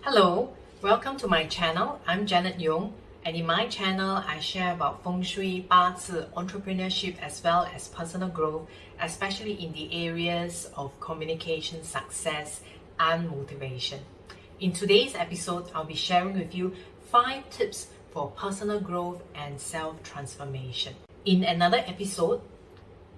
Hello, welcome to my channel. I'm Janet Yong, and in my channel I share about Feng Shui, Bazi, entrepreneurship as well as personal growth, especially in the areas of communication, success and motivation. In today's episode, I'll be sharing with you 5 tips for personal growth and self-transformation. In another episode,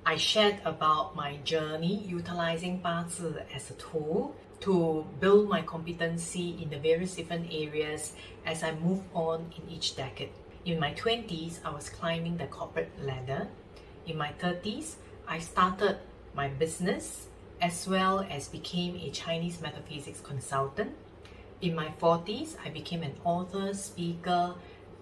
I shared about my journey utilizing Bazi as a tool to build my competency in the various different areas as I move on in each decade. In my 20s, I was climbing the corporate ladder. In my 30s, I started my business as well as became a Chinese Metaphysics consultant. In my 40s, I became an author, speaker,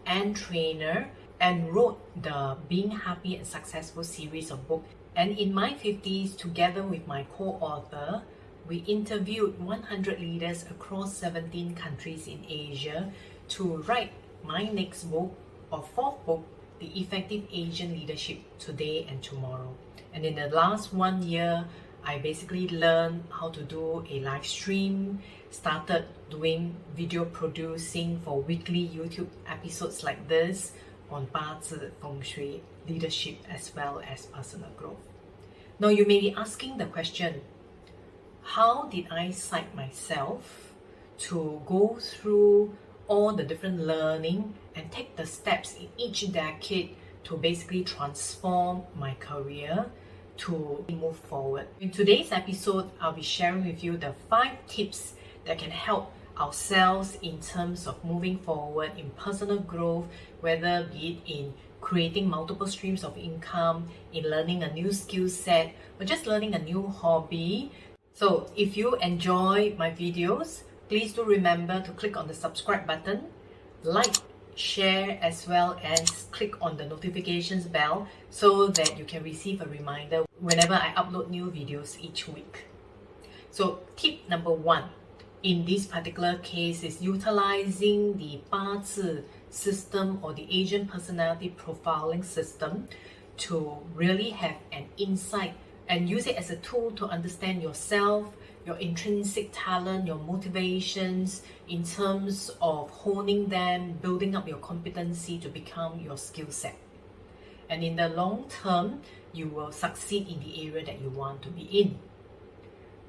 and trainer and wrote the Being Happy and Successful series of books. And in my 50s, together with my co-author, we interviewed 100 leaders across 17 countries in Asia to write my next book, or 4th book, The Effective Asian Leadership Today and Tomorrow. And in the last 1 year, I basically learned how to do a live stream, started doing video producing for weekly YouTube episodes like this on Bazi, Feng Shui, leadership as well as personal growth. Now you may be asking the question, how did I psych myself to go through all the different learning and take the steps in each decade to basically transform my career to move forward? In today's episode, I'll be sharing with you the 5 tips that can help ourselves in terms of moving forward in personal growth, whether be it in creating multiple streams of income, in learning a new skill set, or just learning a new hobby. So if you enjoy my videos, please do remember to click on the subscribe button, like, share, as well as click on the notifications bell so that you can receive a reminder whenever I upload new videos each week. So tip number 1 in this particular case is utilizing the Bazi system or the Asian personality profiling system to really have an insight and use it as a tool to understand yourself, your intrinsic talent, your motivations in terms of honing them, building up your competency to become your skill set. And in the long term, you will succeed in the area that you want to be in.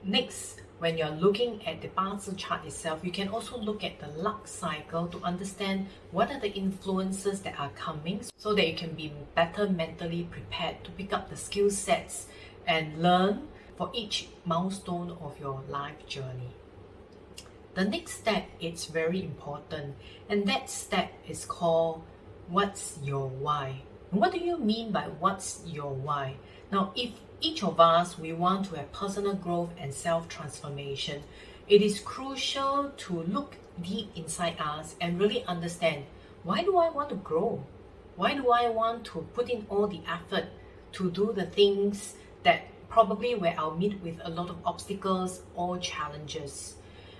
Next, when you're looking at the Bazi chart itself, you can also look at the luck cycle to understand what are the influences that are coming so that you can be better mentally prepared to pick up the skill sets and learn for each milestone of your life journey. The next step is very important, and that step is called what's your why? And what do you mean by what's your why? Now, if each of us, we want to have personal growth and self-transformation, it is crucial to look deep inside us and really understand, why do I want to grow? Why do I want to put in all the effort to do the things that probably where I'll meet with a lot of obstacles or challenges?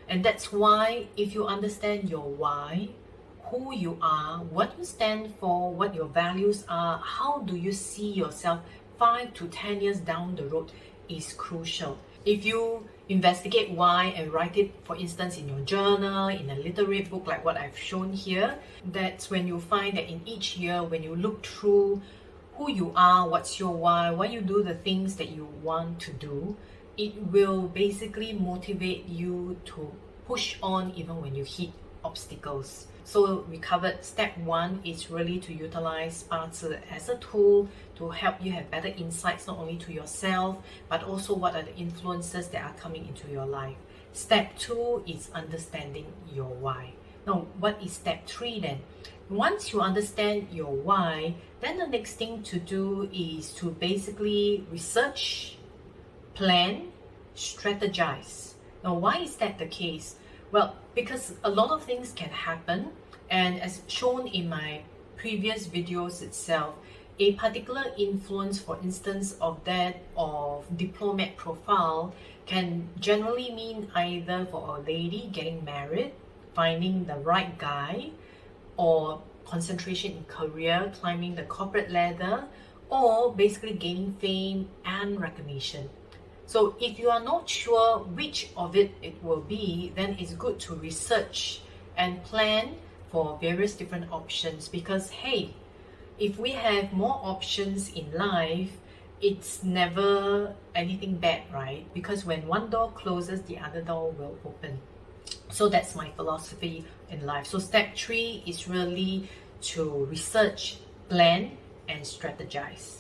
And that's why if you understand your why, who you are, what you stand for, what your values are, how do you see yourself 5 to 10 years down the road is crucial. If you investigate why and write it, for instance, in your journal, in a literary book like what I've shown here, that's when you find that in each year, when you look through who you are, what's your why you do the things that you want to do, it will basically motivate you to push on even when you hit obstacles. So we covered step 1 is really to utilize Bazi as a tool to help you have better insights not only to yourself but also what are the influences that are coming into your life. Step 2 is understanding your why. Now, what is step 3 then? Once you understand your why, then the next thing to do is to basically research, plan, strategize. Now, why is that the case? Well, because a lot of things can happen, and as shown in my previous videos itself, a particular influence, for instance, of that of diplomat profile can generally mean either for a lady getting married, finding the right guy, or concentration in career, climbing the corporate ladder, or basically gaining fame and recognition. So if you are not sure which of it will be, then it's good to research and plan for various different options, because hey, if we have more options in life, it's never anything bad, right? Because when one door closes, the other door will open. So that's my philosophy in life. So step 3 is really to research, plan, and strategize.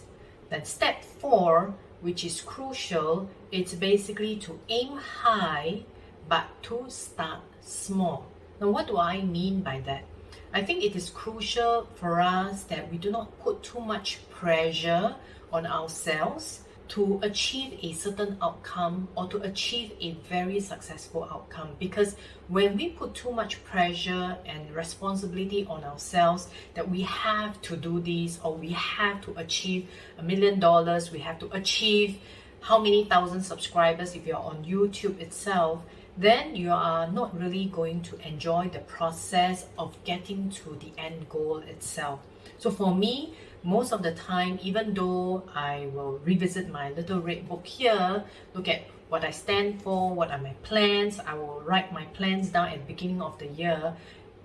Then step 4, which is crucial, it's basically to aim high but to start small. Now, what do I mean by that? I think it is crucial for us that we do not put too much pressure on ourselves to achieve a certain outcome or to achieve a very successful outcome. Because when we put too much pressure and responsibility on ourselves that we have to do this, or we have to achieve $1 million, we have to achieve how many thousand subscribers if you're on YouTube itself, then you are not really going to enjoy the process of getting to the end goal itself. So for me, most of the time, even though I will revisit my little red book here, look at what I stand for, what are my plans, I will write my plans down at the beginning of the year,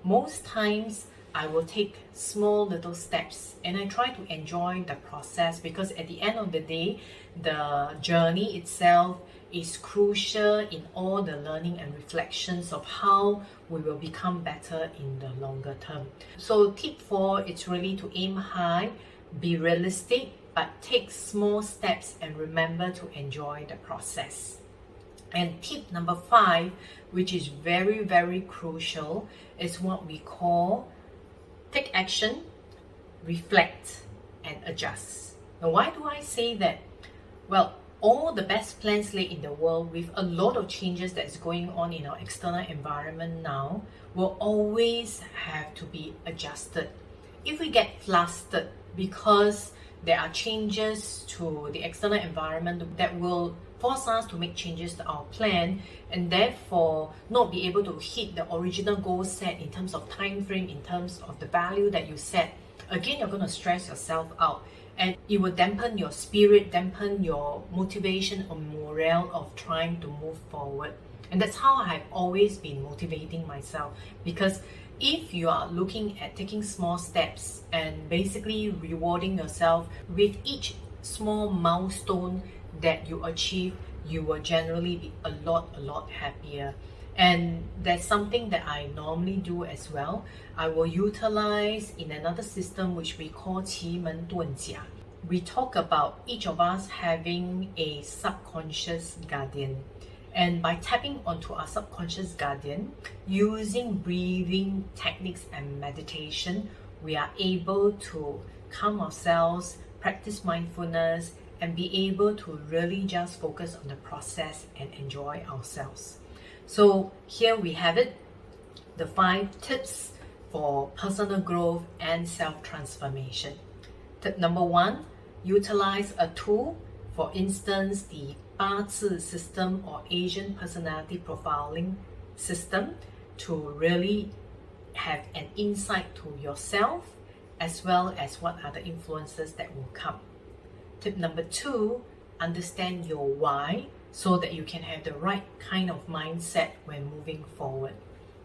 most times I will take small little steps and I try to enjoy the process, because at the end of the day, the journey itself is crucial in all the learning and reflections of how we will become better in the longer term. So tip 4, it's really to aim high, be realistic, but take small steps and remember to enjoy the process. And tip number 5, which is very, very crucial, is what we call take action, reflect, and adjust. Now, why do I say that? Well, all the best plans laid in the world, with a lot of changes that's going on in our external environment now, will always have to be adjusted. If we get flustered because there are changes to the external environment that will force us to make changes to our plan, and therefore not be able to hit the original goal set in terms of time frame, in terms of the value that you set, again, you're going to stress yourself out. And it will dampen your spirit, dampen your motivation or morale of trying to move forward. And that's how I've always been motivating myself. Because if you are looking at taking small steps and basically rewarding yourself with each small milestone that you achieve, you will generally be a lot happier. And that's something that I normally do as well. I will utilize in another system which we call 奇门遁甲. We talk about each of us having a subconscious guardian. And by tapping onto our subconscious guardian, using breathing techniques and meditation, we are able to calm ourselves, practice mindfulness, and be able to really just focus on the process and enjoy ourselves. So here we have it, the 5 tips for personal growth and self-transformation. Tip number 1, utilize a tool, for instance, the Bazi system or Asian personality profiling system, to really have an insight to yourself as well as what are the influences that will come. Tip number 2, understand your why, so that you can have the right kind of mindset when moving forward.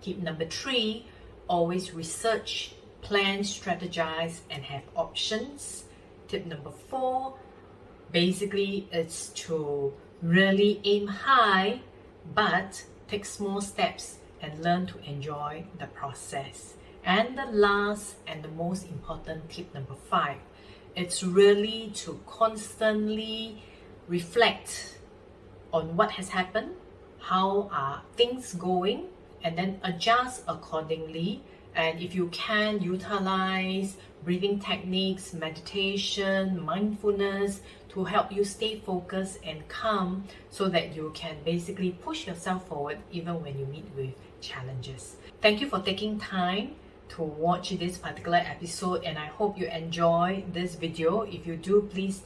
Tip number 3, always research, plan, strategize, and have options. Tip number 4, basically it's to really aim high, but take small steps and learn to enjoy the process. And the last and the most important tip number 5, it's really to constantly reflect on what has happened, how are things going, and then adjust accordingly. And if you can, utilize breathing techniques, meditation, mindfulness to help you stay focused and calm, so that you can basically push yourself forward even when you meet with challenges. Thank you for taking time to watch this particular episode, and I hope you enjoy this video. If you do, please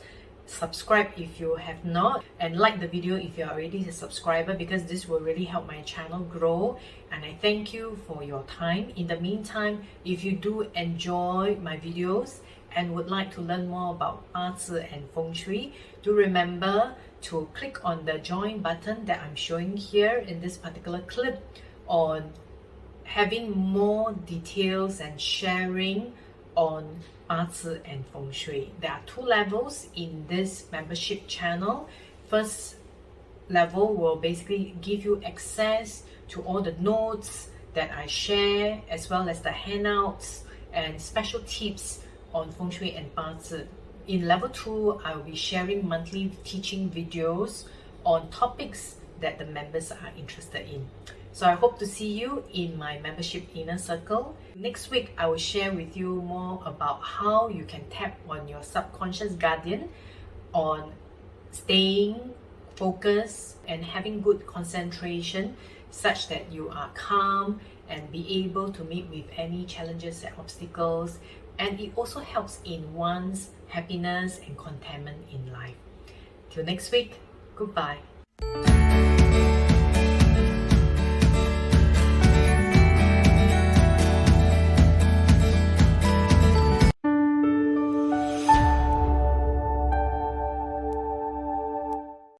subscribe if you have not, and like the video if you're already a subscriber, because this will really help my channel grow. And I thank you for your time. In the meantime, if you do enjoy my videos and would like to learn more about Bazi and Feng Shui, do remember to click on the join button that I'm showing here in this particular clip on having more details and sharing on Bazi and Feng Shui. There are 2 levels in this membership channel. First level will basically give you access to all the notes that I share, as well as the handouts and special tips on Feng Shui and Bazi. In level 2, I will be sharing monthly teaching videos on topics that the members are interested in. So I hope to see you in my membership inner circle. Next week, I will share with you more about how you can tap on your subconscious guardian on staying focused and having good concentration such that you are calm and be able to meet with any challenges and obstacles. And it also helps in one's happiness and contentment in life. Till next week, goodbye.